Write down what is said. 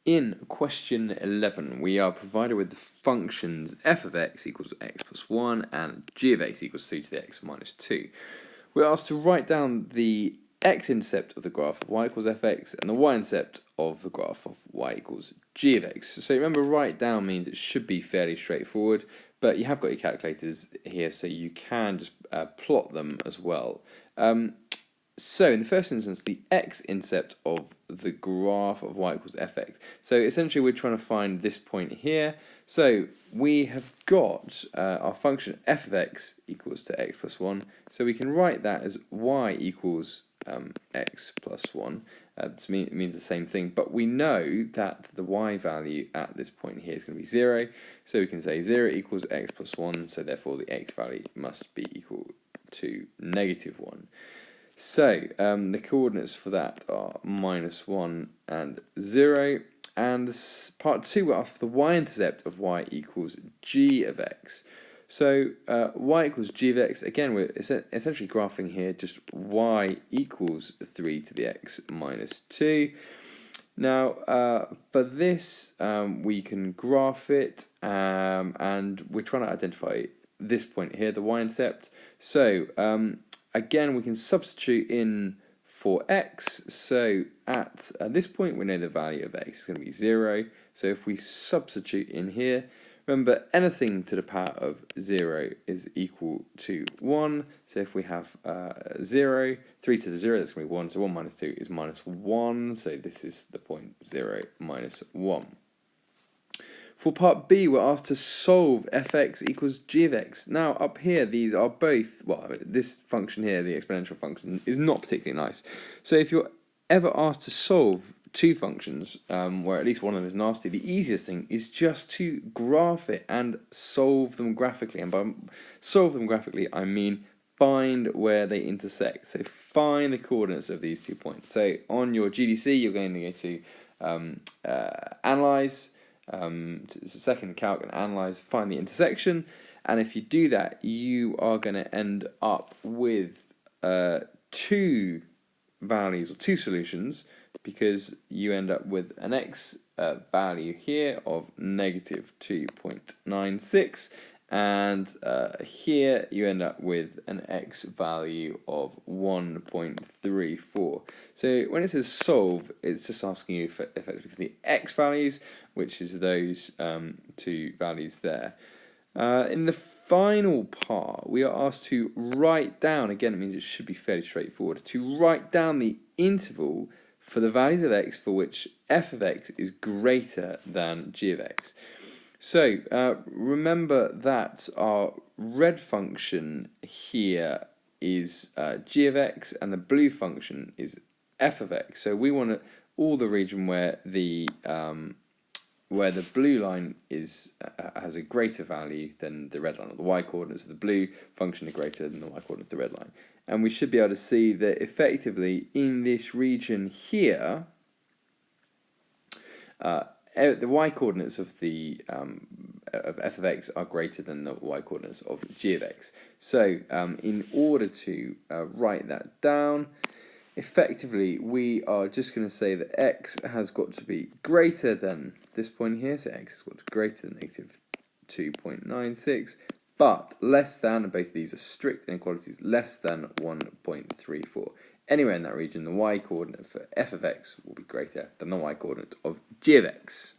In question 11, we are provided with the functions f of x equals x plus 1 and g of x equals 3 to the x minus 2. We're asked to write down the x-intercept of the graph of y equals fx and the y-intercept of the graph of y equals g of x. So remember, write down means it should be fairly straightforward, but you have got your calculators here, so you can just plot them as well. So in the first instance, the x-intercept of the graph of y equals fx. So essentially we're trying to find this point here. So we have got our function f of x equals to x plus 1. So we can write that as y equals x plus 1. This means the same thing, but we know that the y value at this point here is going to be 0. So we can say 0 equals x plus 1, so therefore the x value must be equal to negative 1. So the coordinates for that are -1 and 0. And this part 2, we're asked for the y-intercept of y equals g of x. So y equals g of x, again, we're essentially graphing here just y equals 3 to the x minus 2. Now, for this, we can graph it, and we're trying to identify this point here, the y-intercept. So, again, we can substitute in for x. So at this point, we know the value of x is going to be 0. So if we substitute in here, remember, anything to the power of 0 is equal to 1. So if we have 0, 3 to the 0, that's going to be 1. So 1 minus 2 is -1. So this is the point 0 minus 1. For part B, we're asked to solve fx equals g of x. Now, up here, these are both, well, this function here, the exponential function, is not particularly nice. So if you're ever asked to solve two functions, where at least one of them is nasty, the easiest thing is just to graph it and solve them graphically. And by solve them graphically, I mean find where they intersect. So find the coordinates of these 2 points. So on your GDC, you're going to go to analyze, second calc and analyze, find the intersection, and if you do that, you are going to end up with two values or two solutions, because you end up with an x value here of negative 2.96, and here you end up with an x value of 1.34. So when it says solve, it's just asking you effectively for the x values, which is those two values there. In the final part, we are asked to write down, again, it means it should be fairly straightforward, to write down the interval for the values of x for which f of x is greater than g of x. So remember that our red function here is g of x, and the blue function is f of x. So we want all the region where the blue line is has a greater value than the red line, or the y coordinates of the blue function are greater than the y coordinates of the red line. And we should be able to see that effectively in this region here, the y coordinates of the of f of x are greater than the y coordinates of g of x. So in order to write that down, effectively we are just going to say that x has got to be greater than this point here. So x has got to be greater than negative 2.96, but less than, and both of these are strict inequalities, less than 1.34. Anywhere in that region, the y coordinate for f of x will be greater than the y coordinate of g of x.